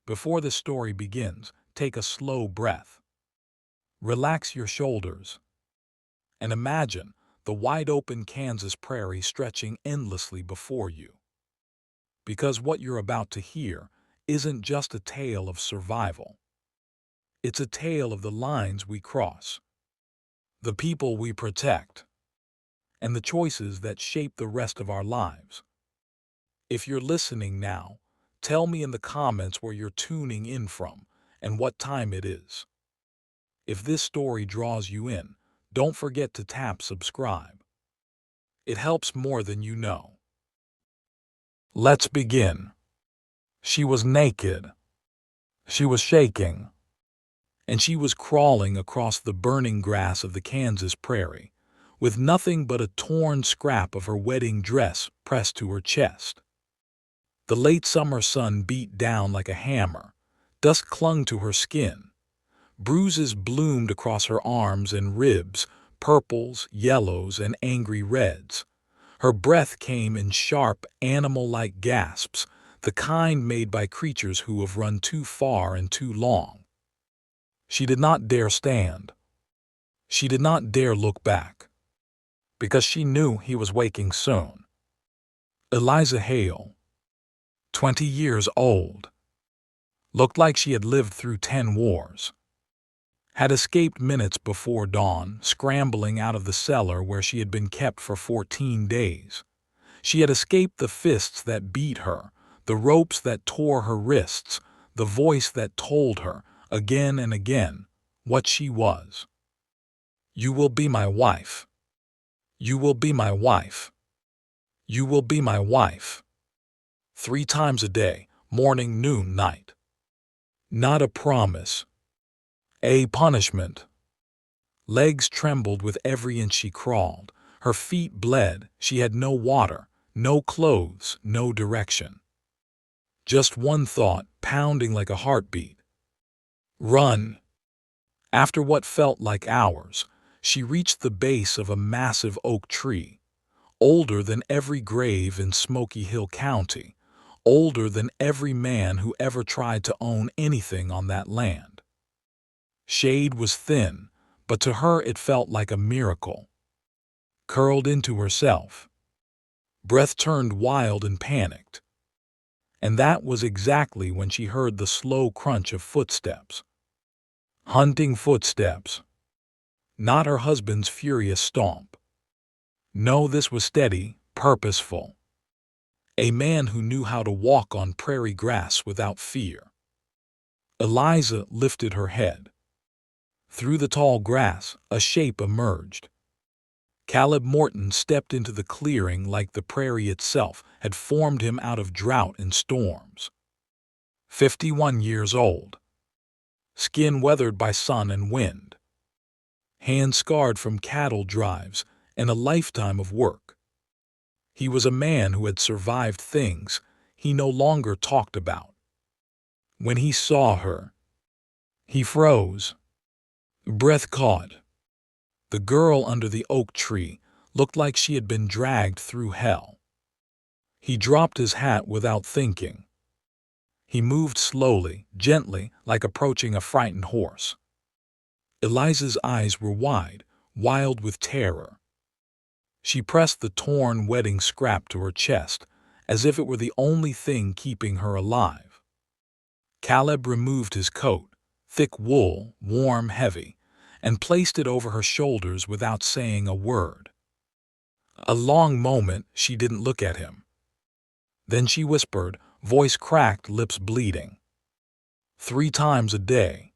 Before the story begins, take a slow breath. Relax your shoulders and imagine the wide-open Kansas prairie stretching endlessly before you. Because what you're about to hear isn't just a tale of survival. It's a tale of the lines we cross, the people we protect, and the choices that shape the rest of our lives. If you're listening now, tell me in the comments where you're tuning in from and what time it is. If this story draws you in, don't forget to tap subscribe. It helps more than you know. Let's begin. She was naked. She was shaking. And she was crawling across the burning grass of the Kansas prairie, with nothing but a torn scrap of her wedding dress pressed to her chest. The late summer sun beat down like a hammer. Dust clung to her skin. Bruises bloomed across her arms and ribs, purples, yellows, and angry reds. Her breath came in sharp, animal-like gasps, the kind made by creatures who have run too far and too long. She did not dare stand. She did not dare look back, because she knew he was waking soon. Eliza Hale, 20 years old, looked like she had lived through 10 wars. Had escaped minutes before dawn, scrambling out of the cellar where she had been kept for 14 days. She had escaped the fists that beat her, the ropes that tore her wrists, the voice that told her, again and again, what she was. You will be my wife. You will be my wife. You will be my wife. 3 times a day, morning, noon, night. Not a promise. A punishment. Legs trembled with every inch she crawled. Her feet bled. She had no water, no clothes, no direction. Just one thought, pounding like a heartbeat. Run! After what felt like hours, she reached the base of a massive oak tree, older than every grave in Smoky Hill County, older than every man who ever tried to own anything on that land. Shade was thin, but to her it felt like a miracle. Curled into herself. Breath turned wild and panicked. And that was exactly when she heard the slow crunch of footsteps. Hunting footsteps. Not her husband's furious stomp. No, this was steady, purposeful. A man who knew how to walk on prairie grass without fear. Eliza lifted her head. Through the tall grass, a shape emerged. Caleb Morton stepped into the clearing like the prairie itself had formed him out of drought and storms. 51 years old. Skin weathered by sun and wind. Hands scarred from cattle drives and a lifetime of work. He was a man who had survived things he no longer talked about. When he saw her, he froze. Breath caught. The girl under the oak tree looked like she had been dragged through hell. He dropped his hat without thinking. He moved slowly, gently, like approaching a frightened horse. Eliza's eyes were wide, wild with terror. She pressed the torn wedding scrap to her chest, as if it were the only thing keeping her alive. Caleb removed his coat, thick wool, warm, heavy, and placed it over her shoulders without saying a word. A long moment she didn't look at him. Then she whispered, voice cracked, lips bleeding. 3 times a day.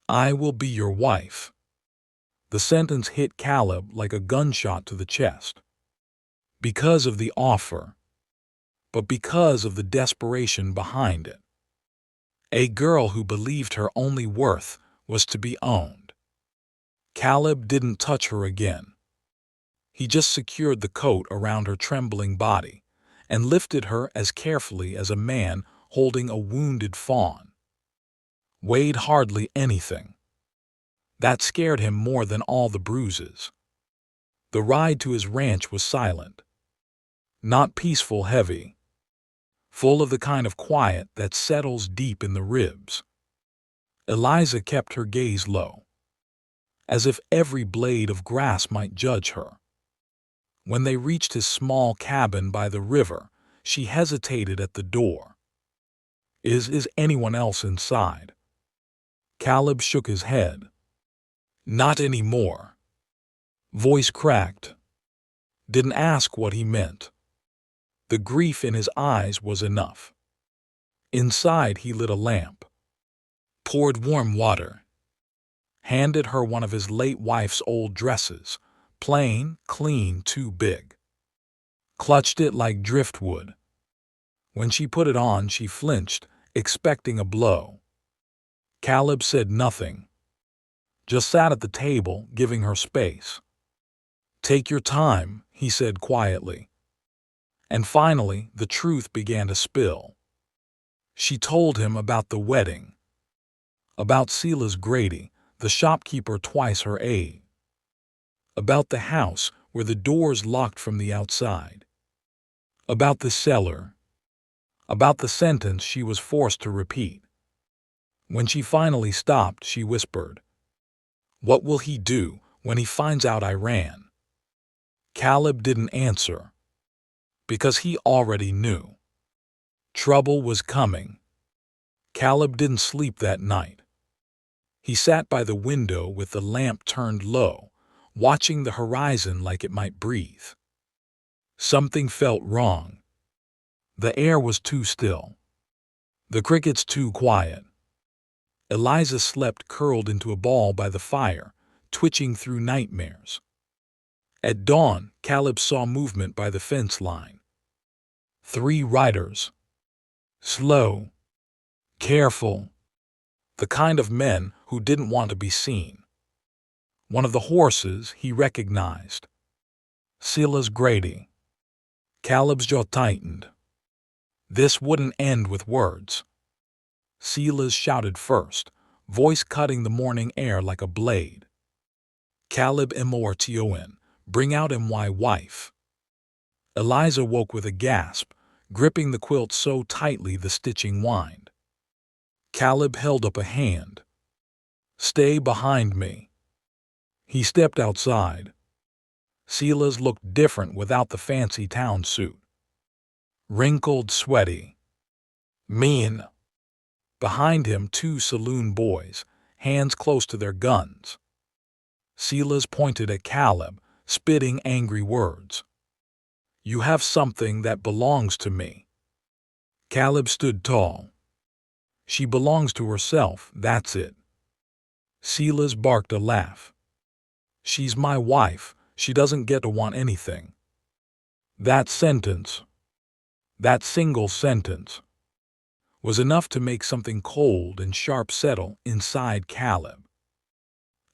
I will be your wife. The sentence hit Caleb like a gunshot to the chest. Because of the offer, but because of the desperation behind it. A girl who believed her only worth was to be owned. Caleb didn't touch her again. He just secured the coat around her trembling body and lifted her as carefully as a man holding a wounded fawn. Weighed hardly anything. That scared him more than all the bruises. The ride to his ranch was silent. Not peaceful, heavy. full of the kind of quiet that settles deep in the ribs. Eliza kept her gaze low, as if every blade of grass might judge her. When they reached his small cabin by the river, she hesitated at the door. Is anyone else inside? Caleb shook his head. Not anymore. Voice cracked. Didn't ask what he meant. The grief in his eyes was enough. Inside he lit a lamp, poured warm water, handed her one of his late wife's old dresses, plain, clean, too big. Clutched it like driftwood. When she put it on, she flinched, expecting a blow. Caleb said nothing, just sat at the table, giving her space. Take your time, he said quietly. And finally, the truth began to spill. She told him about the wedding, about Silas Grady, the shopkeeper twice her age, about the house where the doors locked from the outside, about the cellar, about the sentence she was forced to repeat. When she finally stopped, she whispered, "What will he do when he finds out I ran?" Caleb didn't answer, because he already knew. Trouble was coming. Caleb didn't sleep that night. He sat by the window with the lamp turned low, watching the horizon like it might breathe. Something felt wrong. The air was too still. The crickets too quiet. Eliza slept curled into a ball by the fire, twitching through nightmares. At dawn, Caleb saw movement by the fence line. 3 riders. Slow. Careful. The kind of men who didn't want to be seen. One of the horses he recognized. Silas Grady. Caleb's jaw tightened. This wouldn't end with words. Silas shouted first, voice cutting the morning air like a blade. Caleb Mortion, bring out my wife. Eliza woke with a gasp, gripping the quilt so tightly the stitching whined. Caleb held up a hand. Stay behind me. He stepped outside. Silas looked different without the fancy town suit. Wrinkled, sweaty. Mean. Behind him, 2 saloon boys, hands close to their guns. Silas pointed at Caleb, spitting angry words. You have something that belongs to me. Caleb stood tall. She belongs to herself, that's it. Silas barked a laugh. She's my wife, she doesn't get to want anything. That sentence, that single sentence, was enough to make something cold and sharp settle inside Caleb.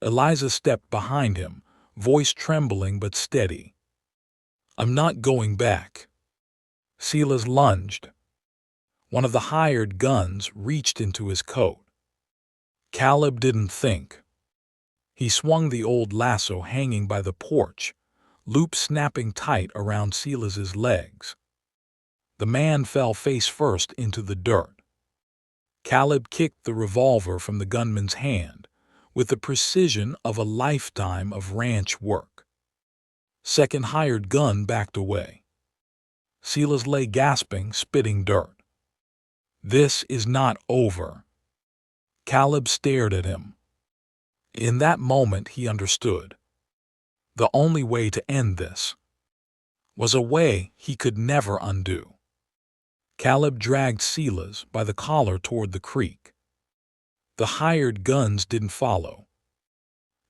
Eliza stepped behind him, voice trembling but steady. I'm not going back. Silas lunged. One of the hired guns reached into his coat. Caleb didn't think. He swung the old lasso hanging by the porch, loop snapping tight around Silas's legs. The man fell face first into the dirt. Caleb kicked the revolver from the gunman's hand with the precision of a lifetime of ranch work. Second hired gun backed away. Silas lay gasping, spitting dirt. This is not over. Caleb stared at him. In that moment he understood. The only way to end this was a way he could never undo. Caleb dragged Silas by the collar toward the creek. The hired guns didn't follow.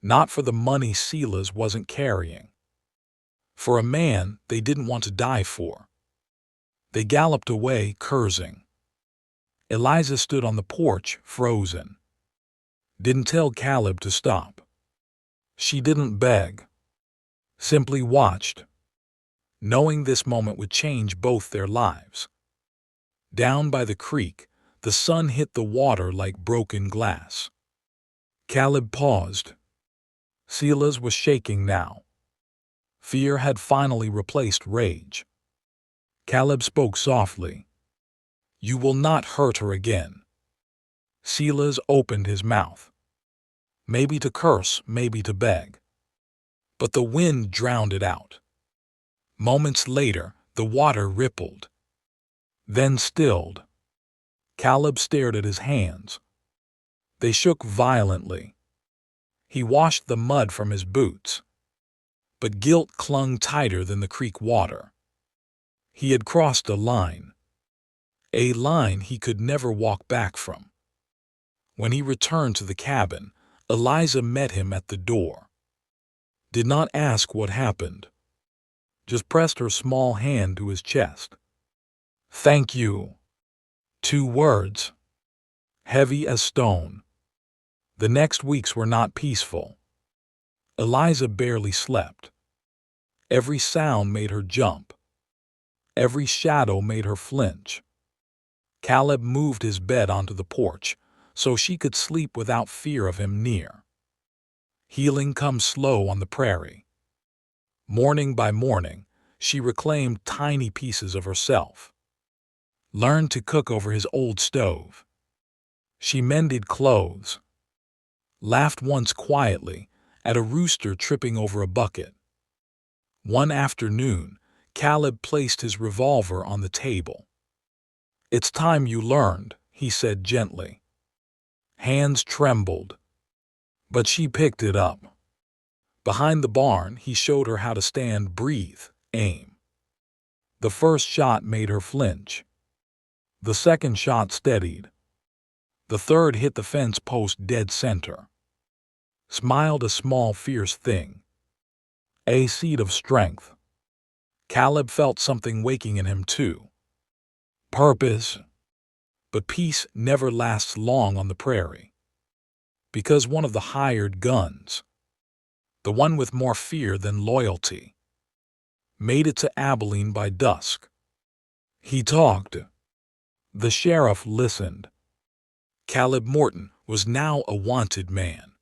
Not for the money Silas wasn't carrying. For a man they didn't want to die for. They galloped away, cursing. Eliza stood on the porch, frozen. Didn't tell Caleb to stop. She didn't beg. Simply watched, knowing this moment would change both their lives. Down by the creek, the sun hit the water like broken glass. Caleb paused. Silas was shaking now. Fear had finally replaced rage. Caleb spoke softly. You will not hurt her again. Silas opened his mouth, maybe to curse, maybe to beg. But the wind drowned it out. Moments later, the water rippled, then stilled. Caleb stared at his hands. They shook violently. He washed the mud from his boots, but guilt clung tighter than the creek water. He had crossed a line he could never walk back from. When he returned to the cabin, Eliza met him at the door. Did not ask what happened, just pressed her small hand to his chest. "Thank you." 2 words, heavy as stone. The next weeks were not peaceful. Eliza barely slept. Every sound made her jump. Every shadow made her flinch. Caleb moved his bed onto the porch so she could sleep without fear of him near. Healing comes slow on the prairie. Morning by morning, she reclaimed tiny pieces of herself. Learned to cook over his old stove. She mended clothes. Laughed once quietly at a rooster tripping over a bucket. One afternoon, Caleb placed his revolver on the table. "It's time you learned," he said gently. Hands trembled, but she picked it up. Behind the barn, he showed her how to stand, breathe, aim. The first shot made her flinch. The second shot steadied. The third hit the fence post dead center. Smiled a small, fierce thing. A seed of strength. Caleb felt something waking in him too. Purpose. But peace never lasts long on the prairie. Because one of the hired guns, the one with more fear than loyalty, made it to Abilene by dusk. He talked. The sheriff listened. Caleb Morton was now a wanted man.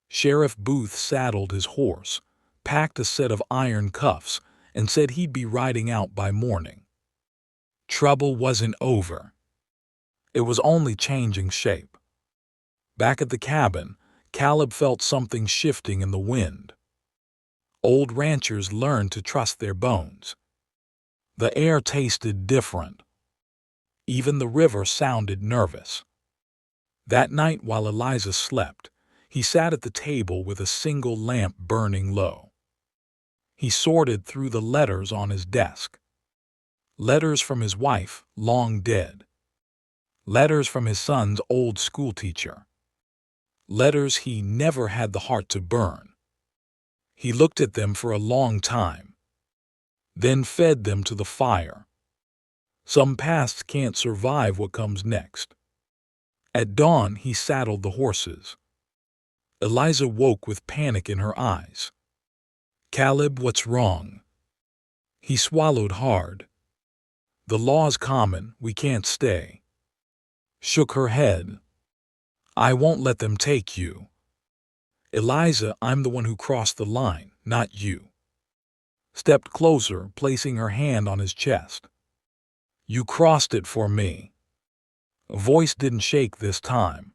Sheriff Booth saddled his horse, packed a set of iron cuffs, and said he'd be riding out by morning. Trouble wasn't over. It was only changing shape. Back at the cabin, Caleb felt something shifting in the wind. Old ranchers learned to trust their bones. The air tasted different. Even the river sounded nervous. That night while Eliza slept, he sat at the table with a single lamp burning low. He sorted through the letters on his desk. Letters from his wife, long dead. Letters from his son's old schoolteacher. Letters he never had the heart to burn. He looked at them for a long time, then fed them to the fire. Some pasts can't survive what comes next. At dawn, he saddled the horses. Eliza woke with panic in her eyes. "Caleb, what's wrong?" He swallowed hard. "The law's common, we can't stay." Shook her head. "I won't let them take you." "Eliza, I'm the one who crossed the line, not you." Stepped closer, placing her hand on his chest. "You crossed it for me." A voice didn't shake this time.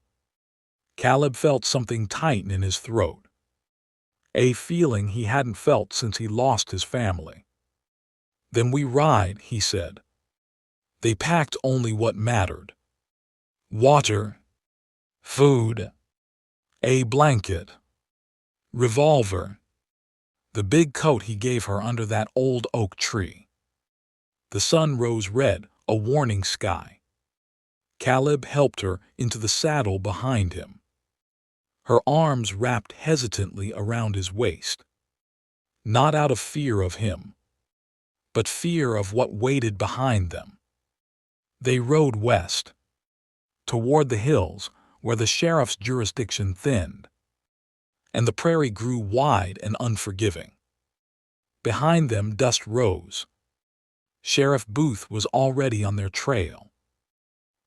Caleb felt something tighten in his throat. A feeling he hadn't felt since he lost his family. "Then we ride," he said. They packed only what mattered. Water, food, a blanket, revolver, the big coat he gave her under that old oak tree. The sun rose red, a warning sky. Caleb helped her into the saddle behind him. Her arms wrapped hesitantly around his waist. Not out of fear of him, but fear of what waited behind them. They rode west, toward the hills where the sheriff's jurisdiction thinned, and the prairie grew wide and unforgiving. Behind them, dust rose. Sheriff Booth was already on their trail.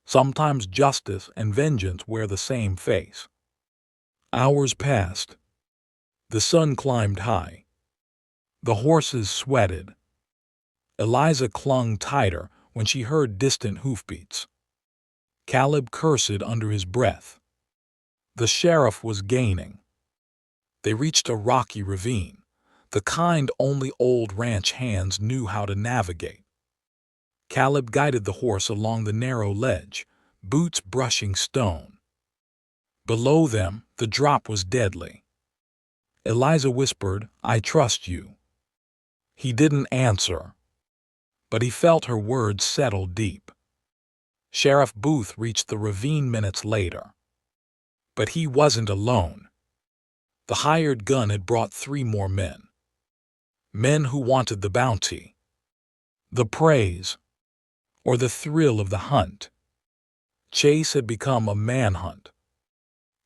Sometimes justice and vengeance wear the same face. Hours passed. The sun climbed high. The horses sweated. Eliza clung tighter when she heard distant hoofbeats. Caleb cursed under his breath. The sheriff was gaining. They reached a rocky ravine, the kind only old ranch hands knew how to navigate. Caleb guided the horse along the narrow ledge, boots brushing stone. Below them, the drop was deadly. Eliza whispered, "I trust you." He didn't answer, but he felt her words settle deep. Sheriff Booth reached the ravine minutes later. But he wasn't alone. The hired gun had brought 3 more men. Men who wanted the bounty, the praise, or the thrill of the hunt. Chase had become a manhunt.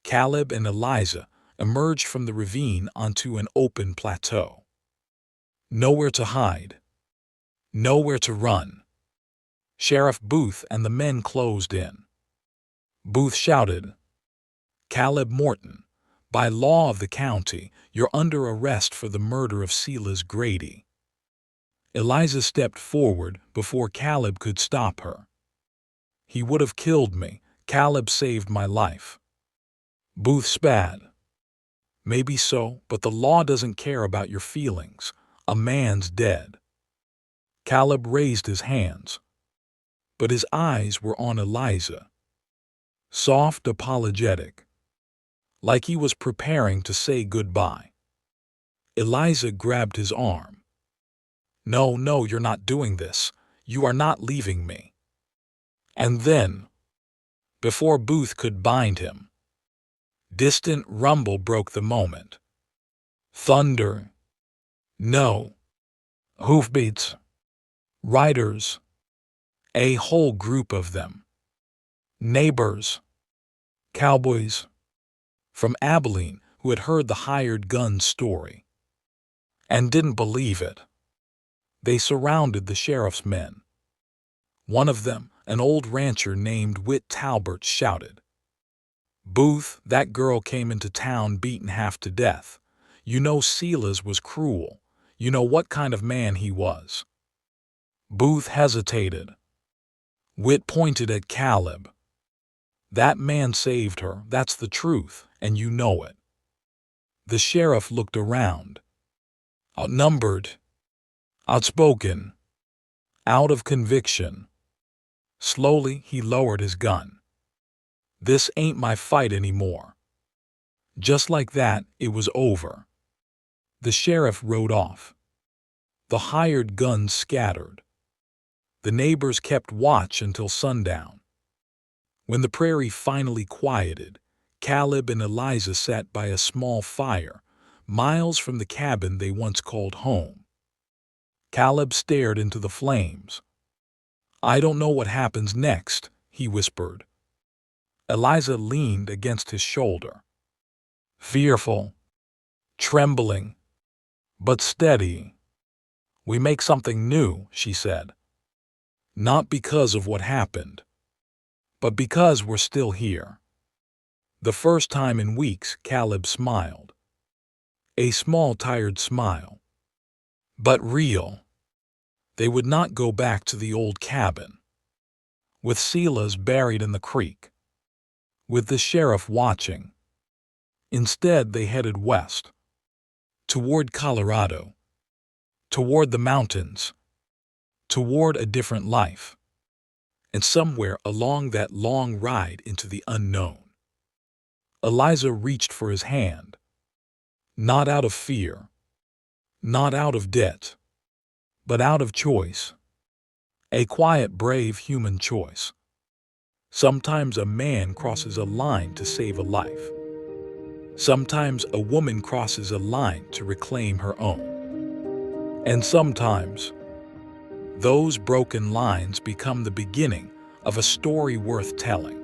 Caleb and Eliza emerged from the ravine onto an open plateau. Nowhere to hide, nowhere to run. Sheriff Booth and the men closed in. Booth shouted, "Caleb Morton, by law of the county, you're under arrest for the murder of Silas Grady." Eliza stepped forward before Caleb could stop her. "He would have killed me. Caleb saved my life." Booth spat. "Maybe so, but the law doesn't care about your feelings. A man's dead." Caleb raised his hands, but his eyes were on Eliza. Soft, apologetic, like he was preparing to say goodbye. Eliza grabbed his arm. "No, no, you're not doing this. You are not leaving me." And then, before Booth could bind him, distant rumble broke the moment. Thunder. No. Hoofbeats. Riders. A whole group of them. Neighbors. Cowboys. From Abilene, who had heard the hired gun's story and didn't believe it. They surrounded the sheriff's men. One of them, an old rancher named Whit Talbert, shouted, "Booth, that girl came into town beaten half to death. You know Silas was cruel. You know what kind of man he was." Booth hesitated. Whit pointed at Caleb. "That man saved her, that's the truth, and you know it." The sheriff looked around. Outnumbered, outspoken, out of conviction. Slowly, he lowered his gun. "This ain't my fight anymore." Just like that, it was over. The sheriff rode off. The hired guns scattered. The neighbors kept watch until sundown. When the prairie finally quieted, Caleb and Eliza sat by a small fire, miles from the cabin they once called home. Caleb stared into the flames. "I don't know what happens next," he whispered. Eliza leaned against his shoulder. Fearful, trembling, but steady. "We make something new," she said. "Not because of what happened, but because we're still here." The first time in weeks, Caleb smiled. A small, tired smile, but real. They would not go back to the old cabin, with Silas buried in the creek, with the sheriff watching. Instead, they headed west, toward Colorado, toward the mountains, toward a different life. And somewhere along that long ride into the unknown, Eliza reached for his hand. Not out of fear, not out of debt, but out of choice. A quiet, brave human choice. Sometimes a man crosses a line to save a life. Sometimes a woman crosses a line to reclaim her own. And sometimes, those broken lines become the beginning of a story worth telling.